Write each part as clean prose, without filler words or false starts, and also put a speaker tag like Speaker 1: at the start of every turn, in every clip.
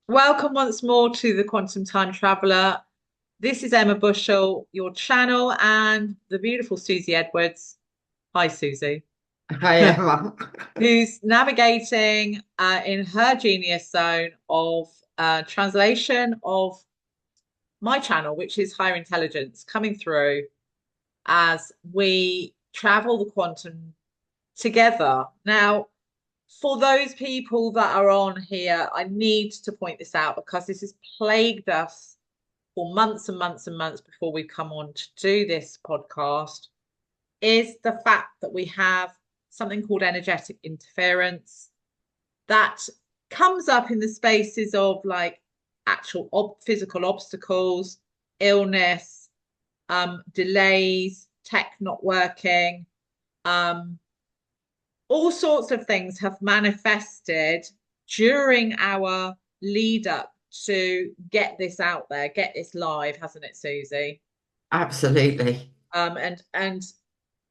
Speaker 1: Welcome once more to the Quantum Time Traveler. This is Emma Bushell, your channel, and the beautiful Susie Edwards. Hi, Susie,
Speaker 2: I am.
Speaker 1: who's navigating in her genius zone of translation of my channel, which is Higher Intelligence, coming through as we travel the quantum together. Now, for those people that are on here, I need to point this out because this has plagued us for months and months and months before we come on to do this podcast, is the fact that we have something called energetic interference that comes up in the spaces of like actual physical obstacles, illness, delays, tech not working, um, all sorts of things have manifested during our lead up to get this out there, get this live, hasn't it, Susie?
Speaker 2: Absolutely.
Speaker 1: And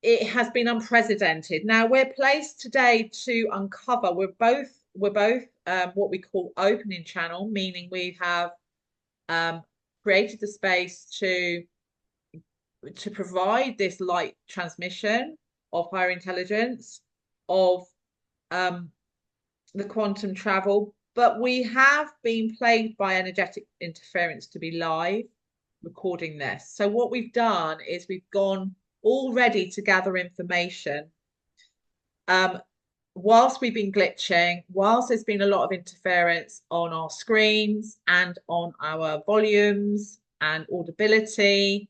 Speaker 1: it has been unprecedented. Now we're placed today to uncover. We're both what we call opening channel, meaning we have um, created the space to provide this light transmission of higher intelligence, of um, the quantum travel, but we have been plagued by energetic interference to be live recording this. So what we've done is we've gone all ready to gather information. Um, whilst we've been glitching, whilst there's been a lot of interference on our screens and on our volumes and audibility.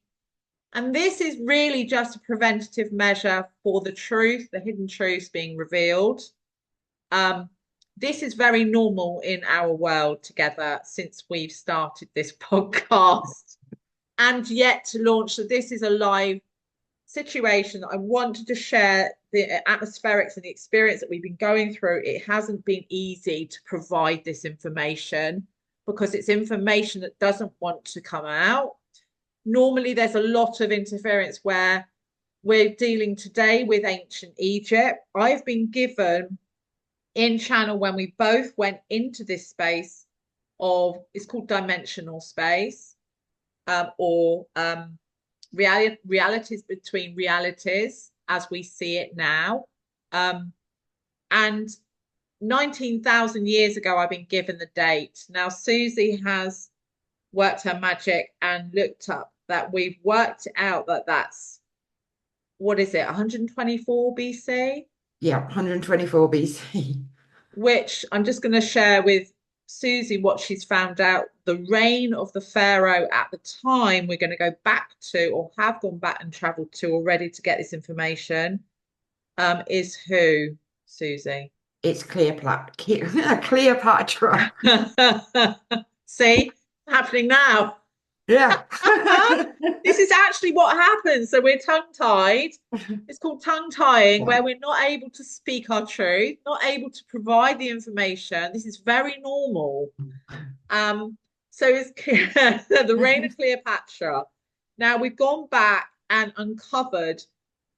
Speaker 1: And this is really just a preventative measure for the truth, the hidden truths being revealed. Um, this is very normal in our world together since we've started this podcast and yet to launch. So this is a live situation. I wanted to share the atmospherics and the experience that we've been going through. It hasn't been easy to provide this information because it's information that doesn't want to come out. Normally, there's a lot of interference where we're dealing today with ancient Egypt. I've been given in channel when we both went into this space of, it's called dimensional space, or realities between realities as we see it now. And 19,000 years ago, I've been given the date. Now, Susie has worked her magic and looked up that we've worked out that that's, what is it, 124 BC?
Speaker 2: Yeah, 124 BC.
Speaker 1: Which I'm just going to share with Susie what she's found out. The reign of the Pharaoh at the time we're going to go back to, or have gone back and traveled to already to get this information, is who, Susie?
Speaker 2: It's Cleopatra. Cleopatra.
Speaker 1: See, happening now.
Speaker 2: Yeah.
Speaker 1: This is actually what happens. So we're tongue tied. It's called tongue tying,
Speaker 2: Yeah.
Speaker 1: where we're not able to speak our truth, not able to provide the information. This is very normal. So it's the reign of Cleopatra. Now we've gone back and uncovered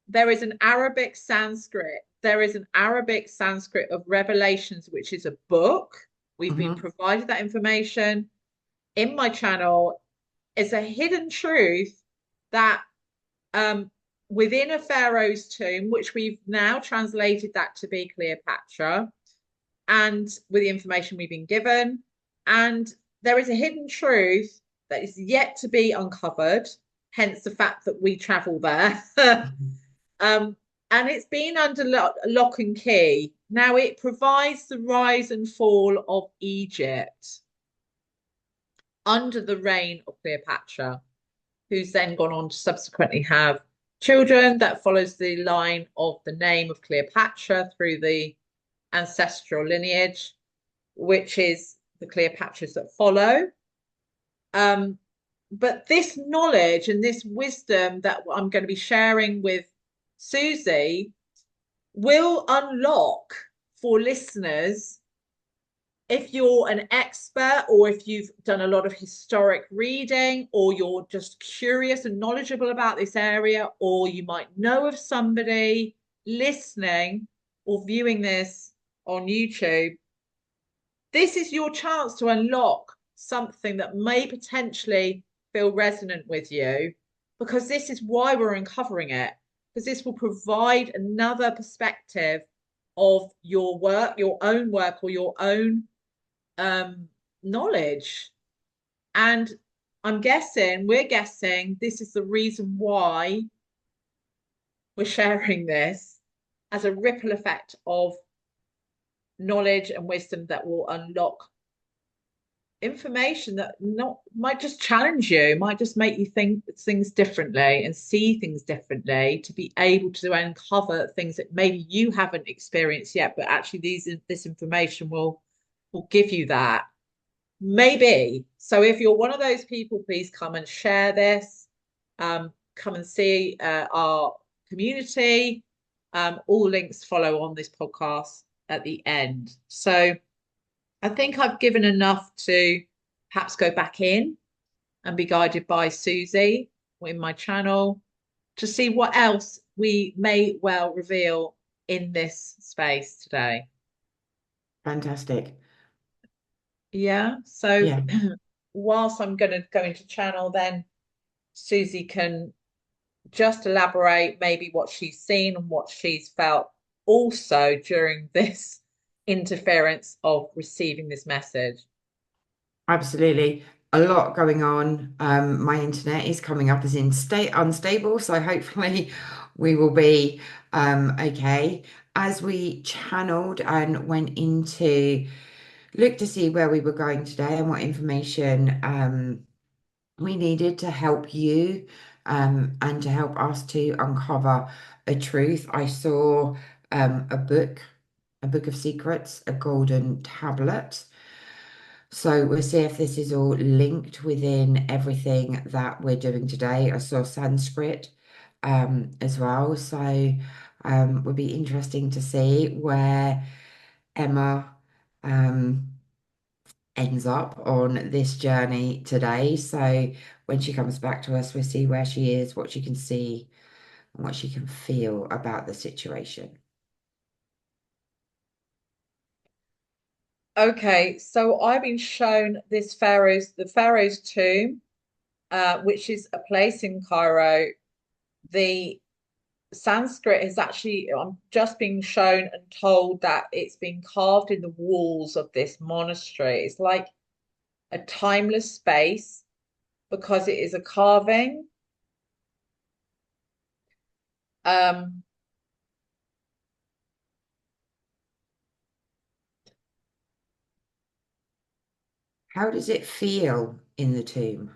Speaker 1: there is an Arabic Sanskrit. There is an Arabic Sanskrit of Revelations, which is a book. We've been
Speaker 2: Mhm.
Speaker 1: provided that information in my channel. It's a hidden truth that um, within a pharaoh's tomb, which we've now translated that to be Cleopatra, and with the information we've been given. And there is a hidden truth that is yet to be uncovered, hence the fact that we travel there. um, and it's been under lock and key. Now it provides the rise and fall of Egypt under the reign of Cleopatra, who's then gone on to subsequently have children that follows the line of the name of Cleopatra through the ancestral lineage, which is the Cleopatras that follow. Um, but this knowledge and this wisdom that I'm going to be sharing with Susie will unlock for listeners, if you're an expert or if you've done a lot of historic reading or you're just curious and knowledgeable about this area, or you might know of somebody listening or viewing this on YouTube this is your chance to unlock something that may potentially feel resonant with you, because this is why we're uncovering it, because this will provide another perspective of your work, your own work, or your own um, knowledge. And we're guessing this is the reason why we're sharing this, as a ripple effect of knowledge and wisdom that will unlock information that not might just challenge you, might just make you think things differently and see things differently, to be able to uncover things that maybe you haven't experienced yet, but actually this information will give you that. Maybe. So if you're one of those people, please come and share this. Come and see our community. All links follow on this podcast at the end. So I think I've given enough to perhaps go back in and be guided by Susie in my channel to see what else we may well reveal in this space today.
Speaker 2: Fantastic.
Speaker 1: Yeah. So
Speaker 2: Yeah,
Speaker 1: whilst I'm going to go into channel, then Susie can just elaborate maybe what she's seen and what she's felt also during this interference of receiving this message.
Speaker 2: absolutely. A lot going on. My internet is coming up as in state unstable, so hopefully we will be okay. As we channeled and went into look to see where we were going today and what information we needed to help you and to help us to uncover a truth. I saw a book of secrets, a golden tablet. So we'll see if this is all linked within everything that we're doing today. I saw Sanskrit as well. So would be interesting to see where Emma ends up on this journey today. So when she comes back to us, we'll see where she is, what she can see, and what she can feel about the situation.
Speaker 1: Okay, so I've been shown the Pharaoh's tomb, which is a place in Cairo. The Sanskrit is actually, I'm just being shown and told that it's been carved in the walls of this monastery. It's like a timeless space because it is a carving. Um,
Speaker 2: How does it feel in the tomb?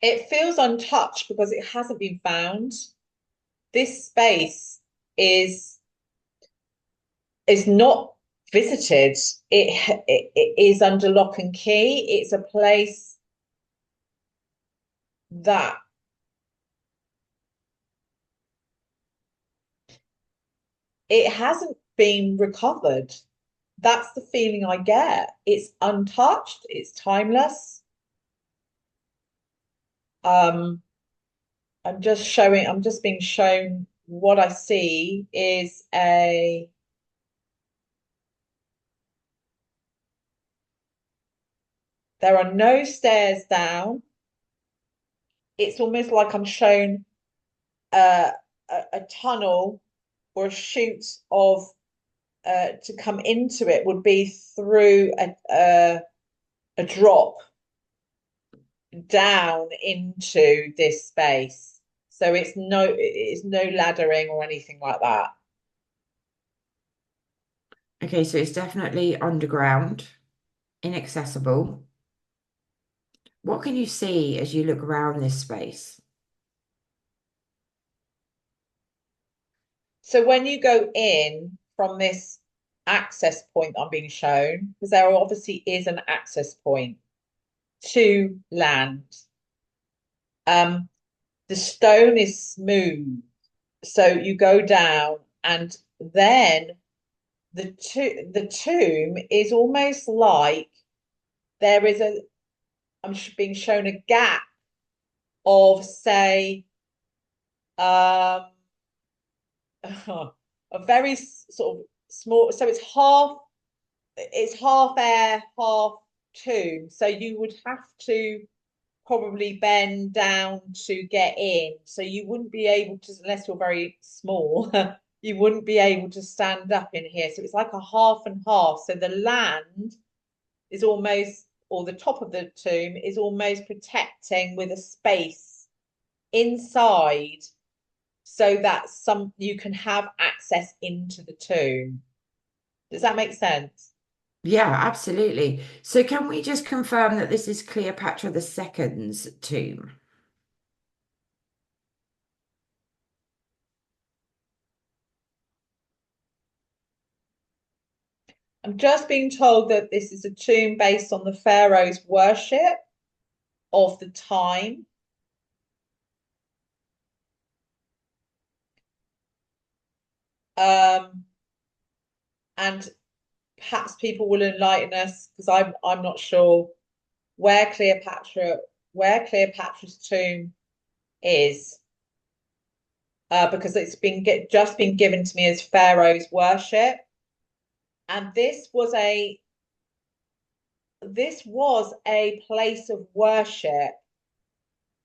Speaker 1: it feels untouched because it hasn't been found. This space is is not visited. It is under lock and key. It's a place that it hasn't been recovered. That's the feeling I get. It's untouched, it's timeless. Um, I'm just being shown what I see is there are no stairs down. It's almost like I'm shown uh, a tunnel or a chute of to come into it would be through a drop down into this space. So it's no laddering or anything like that.
Speaker 2: Okay, so it's definitely underground, inaccessible. What can you see as you look around this space?
Speaker 1: So when you go in from this access point I'm being shown, because there obviously is an access point to land, um, the stone is smooth. So you go down and then the tomb is almost like there is a I'm being shown a gap of say um a very sort of small. So it's half air, half tomb. So you would have to probably bend down to get in. So you wouldn't be able to, unless you're very small, you wouldn't be able to stand up in here. So it's like a half and half. So the land is almost, or the top of the tomb is almost protecting with a space inside so that some you can have access into the tomb. Does that make sense?
Speaker 2: Yeah, absolutely. So can we just confirm that this is Cleopatra the Second's tomb?
Speaker 1: I'm just being told that this is a tomb based on the pharaoh's worship of the time. Um, and perhaps people will enlighten us because I'm not sure where Cleopatra's tomb is, because it's been just been given to me as pharaoh's worship, and this was a place of worship.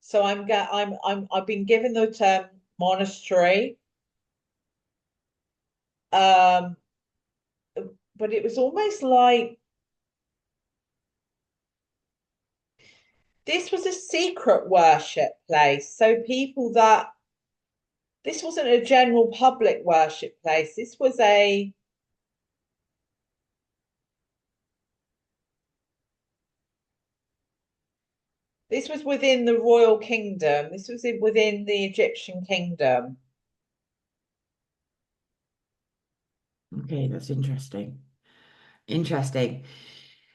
Speaker 1: So I've been given the term monastery, um, but it was almost like this was a secret worship place. So people that this wasn't a general public worship place. This was within the royal kingdom. This was within the Egyptian kingdom.
Speaker 2: Okay, that's interesting. Interesting.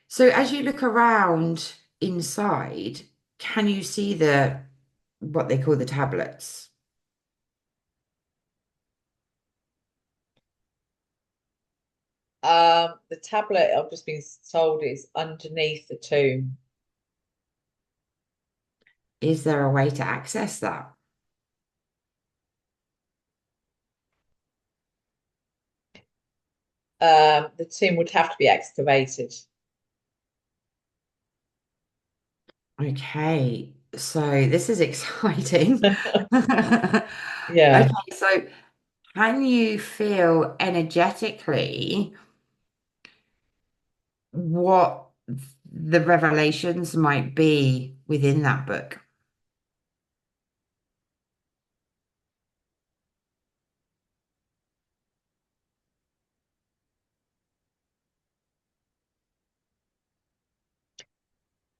Speaker 2: So as you look around inside, can you see the what they call the tablets?
Speaker 1: The tablet I've just been told is underneath the tomb.
Speaker 2: Is there a way to access that?
Speaker 1: The tomb would have to be excavated.
Speaker 2: Okay, so this is exciting. Okay,
Speaker 1: Yeah.
Speaker 2: so can you feel energetically what the revelations might be within that book?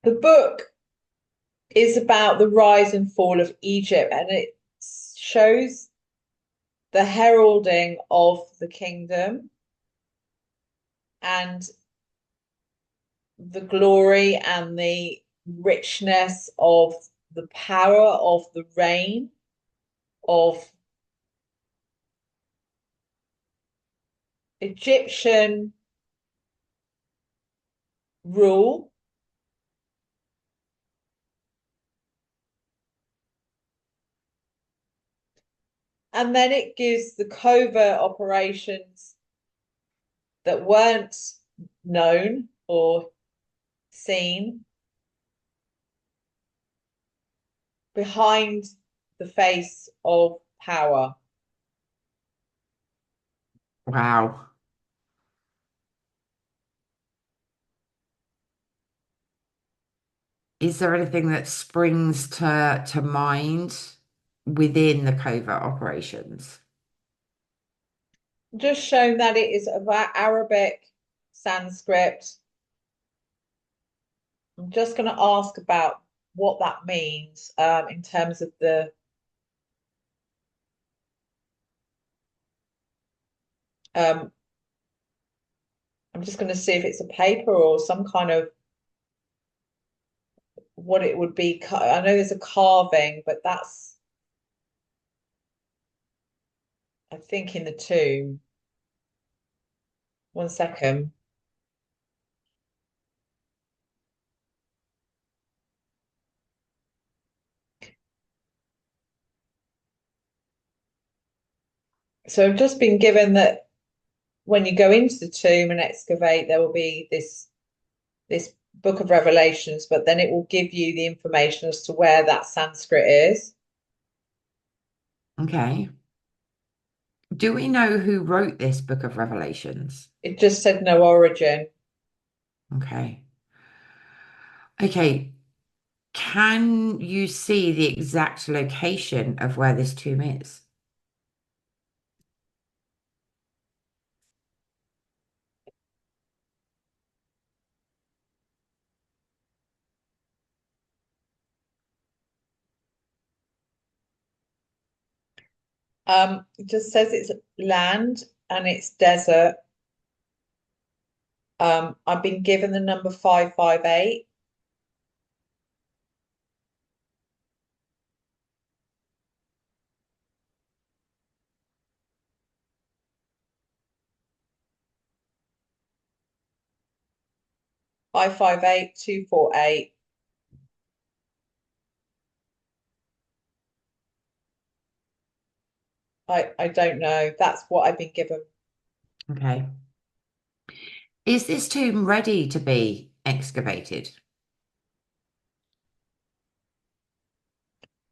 Speaker 1: The book is about the rise and fall of Egypt, and it shows the heralding of the kingdom and the glory and the richness of the power of the reign of Egyptian rule. And then it gives the covert operations that weren't known or seen behind the face of power.
Speaker 2: Wow. Is there anything that springs to mind within the covert operations?
Speaker 1: Just shown that it is about Arabic, Sanskrit. I'm just going to ask about what that means, in terms of the. Um, I'm just going to see if it's a paper or some kind of what it would be. I know there's a carving, but that's, I think, in the tomb. One second. So I've just been given that when you go into the tomb and excavate, there will be this book of Revelations, but then it will give you the information as to where that Sanskrit is.
Speaker 2: Okay. Do we know who wrote this book of Revelations?
Speaker 1: It just said no origin.
Speaker 2: Okay. Okay. Can you see the exact location of where this tomb is?
Speaker 1: It just says it's land and it's desert. I've been given the number 558. 558248. I don't know. That's what I've been given.
Speaker 2: Okay. Is this tomb ready to be excavated?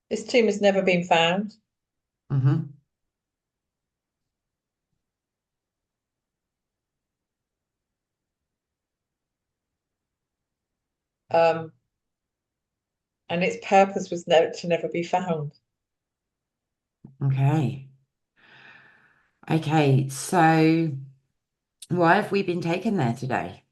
Speaker 1: This tomb has never been found.
Speaker 2: Hmm.
Speaker 1: Um, and its purpose was never to never be found.
Speaker 2: Okay. Okay. So why have we been taken there today?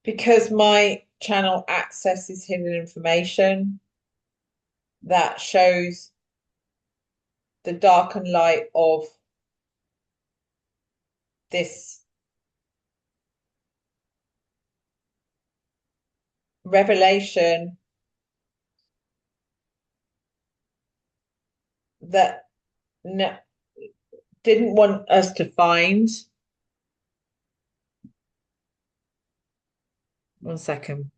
Speaker 1: Because my channel accesses hidden information that shows the dark and light of this revelation that n didn't want us to find. One second.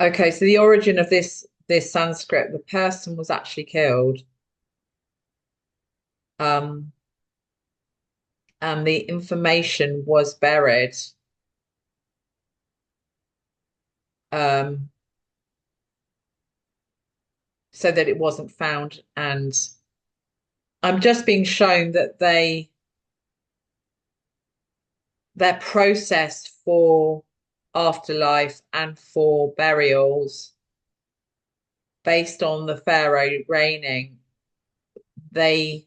Speaker 1: Okay, so the origin of this Sanskrit, the person was actually killed, um, and the information was buried, um, so that it wasn't found. And I'm just being shown that their process for afterlife and for burials, based on the pharaoh reigning, they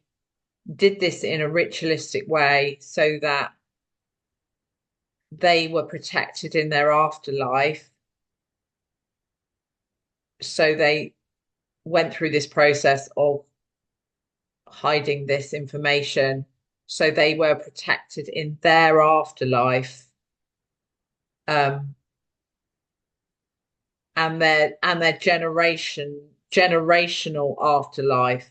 Speaker 1: did this in a ritualistic way so that they were protected in their afterlife. So they went through this process of hiding this information so they were protected in their afterlife, um, and their generational afterlife.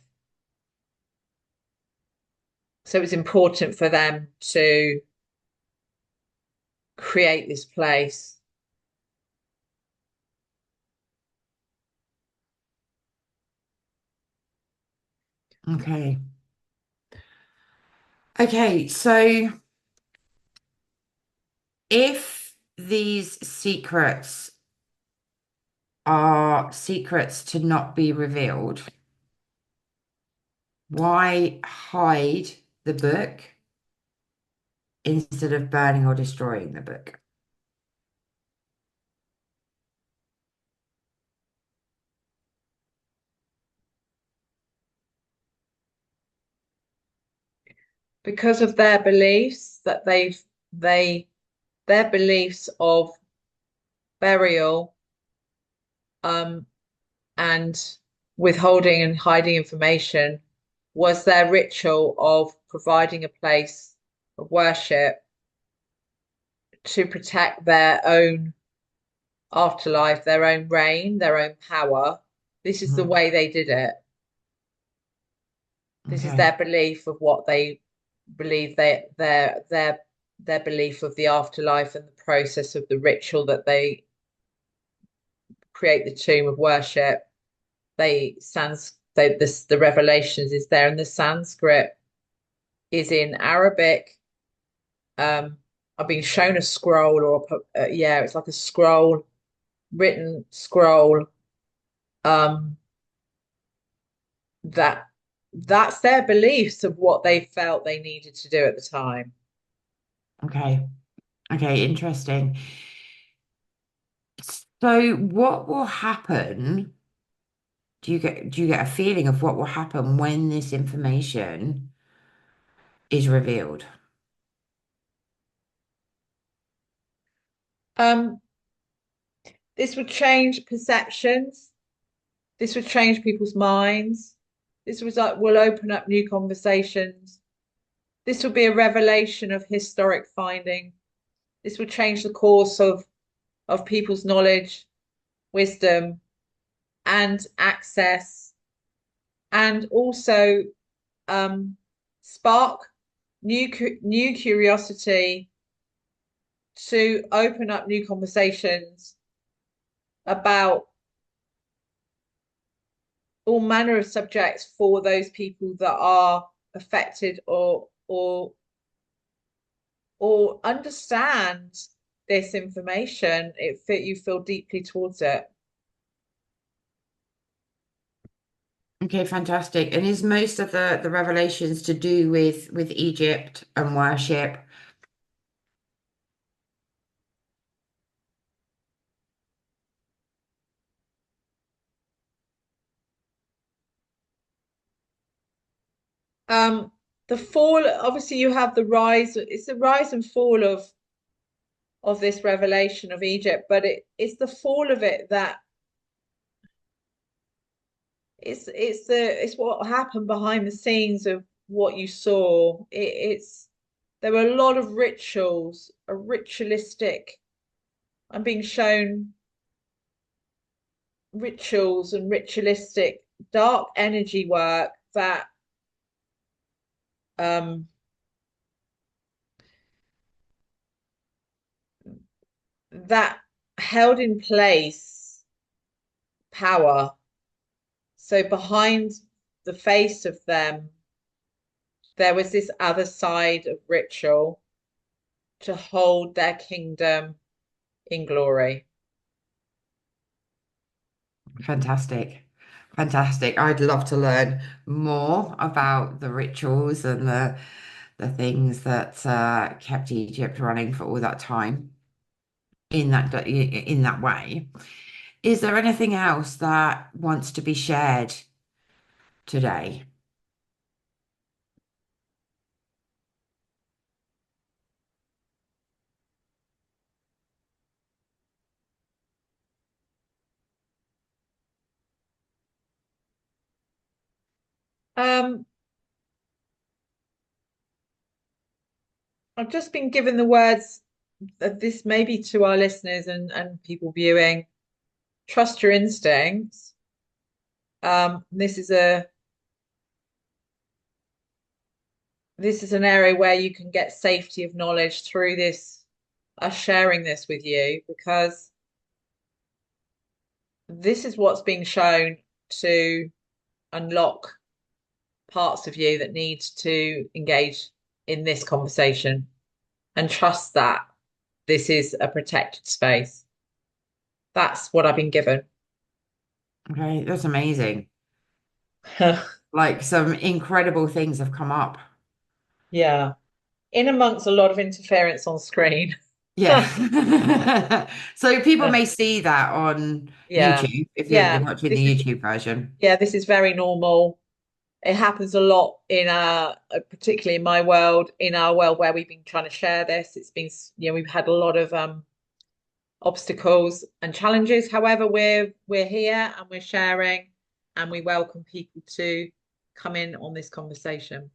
Speaker 1: So it's important for them to create this place.
Speaker 2: Okay. Okay. So if these secrets are secrets to not be revealed, why hide the book instead of burning or destroying the book?
Speaker 1: Because of their beliefs that they their beliefs of burial, um and withholding and hiding information was their ritual of providing a place of worship to protect their own afterlife, their own reign, their own power. This is the
Speaker 2: Mhm.
Speaker 1: way they did it. This is
Speaker 2: Okay.
Speaker 1: their belief of what they believe their belief of the afterlife and the process of the ritual that they create the tomb of worship. The revelations is there, and the Sanskrit is in Arabic. I've been shown a scroll, yeah, it's like a scroll, written scroll. Um, that that's their beliefs of what they felt they needed to do at the time.
Speaker 2: Okay. Okay. Interesting. So what will happen? Do you get a feeling of what will happen when this information is revealed?
Speaker 1: Um, this would change perceptions. This would change people's minds. Will open up new conversations. This will be a revelation of historic finding. This will change the course of people's knowledge, wisdom, and access, and also spark new curiosity to open up new conversations about all manner of subjects for those people that are affected or understand this information. You feel deeply towards it.
Speaker 2: Okay, fantastic. And is most of the revelations to do with Egypt and worship?
Speaker 1: Um, the fall, obviously, you have the rise. It's the rise and fall of this revelation of Egypt, but it's the fall of it that it's what happened behind the scenes of what you saw. It's there were a lot of rituals, a ritualistic. I'm being shown rituals and ritualistic dark energy work um that held in place power. So behind the face of them, there was this other side of ritual to hold their kingdom in glory.
Speaker 2: Fantastic. Fantastic. I'd love to learn more about the rituals and the things that kept Egypt running for all that time in that way. Is there anything else that wants to be shared today?
Speaker 1: Um, I've just been given the words of this maybe to our listeners and people viewing. Trust your instincts. This is an area where you can get safety of knowledge through this, us sharing this with you, because this is what's being shown to unlock parts of you that need to engage in this conversation and trust that this is a protected space. That's what I've been given.
Speaker 2: Okay, that's amazing. Like some incredible things have come up.
Speaker 1: Yeah. In amongst a lot of interference on screen.
Speaker 2: Yeah. So people may see that on
Speaker 1: Yeah.
Speaker 2: YouTube if you're
Speaker 1: Yeah.
Speaker 2: watching
Speaker 1: This is
Speaker 2: the YouTube version.
Speaker 1: yeah, this is very normal. It happens a lot in particularly in my world, in our world where we've been trying to share this. It's been, we've had a lot of obstacles and challenges. However, we're here and we're sharing, and we welcome people to come in on this conversation.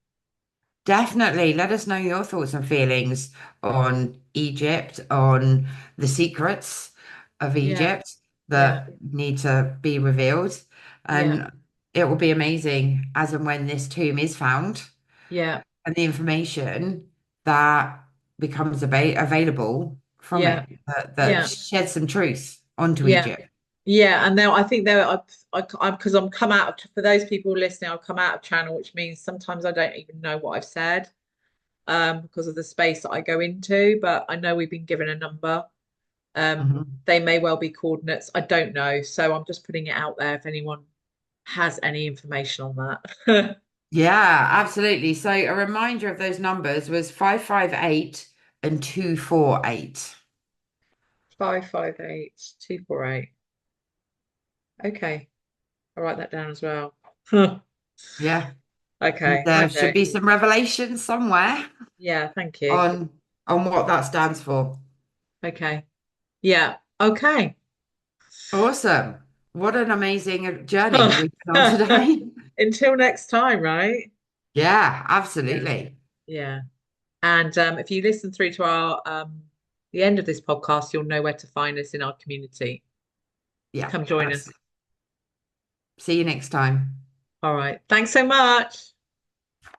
Speaker 2: Definitely. Let us know your thoughts and feelings on Egypt, on the secrets of
Speaker 1: Yeah,
Speaker 2: Egypt
Speaker 1: yeah,
Speaker 2: that need to be revealed.
Speaker 1: yeah,
Speaker 2: And it will be amazing as and when this tomb is found
Speaker 1: yeah,
Speaker 2: and the information that becomes available from
Speaker 1: yeah,
Speaker 2: it that
Speaker 1: yeah,
Speaker 2: sheds some truth onto
Speaker 1: yeah.
Speaker 2: Egypt.
Speaker 1: Yeah, and now I think there I'm because I'm come out of, for those people listening, I've come out of channel, which means sometimes I don't even know what I've said because of the space that I go into, but I know we've been given a number.
Speaker 2: Mhm.
Speaker 1: They may well be coordinates. I don't know. So I'm just putting it out there if anyone has any information on that.
Speaker 2: Yeah, absolutely. So a reminder of those numbers was 558 and 248.
Speaker 1: 558 248. Okay, I'll write that down as well.
Speaker 2: Yeah. And
Speaker 1: Okay,
Speaker 2: there should
Speaker 1: okay.
Speaker 2: be some revelation somewhere
Speaker 1: Yeah, thank you.
Speaker 2: on what that stands for.
Speaker 1: Okay. Yeah. Okay.
Speaker 2: Awesome. What an amazing journey we've been on today.
Speaker 1: Until next time, right?
Speaker 2: Yeah,
Speaker 1: Yeah.
Speaker 2: absolutely.
Speaker 1: Yeah. And if you listen through to our the end of this podcast, you'll know where to find us in our community.
Speaker 2: Yeah,
Speaker 1: Come join us.
Speaker 2: absolutely. See you next time.
Speaker 1: All right. Thanks so much.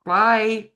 Speaker 2: Bye.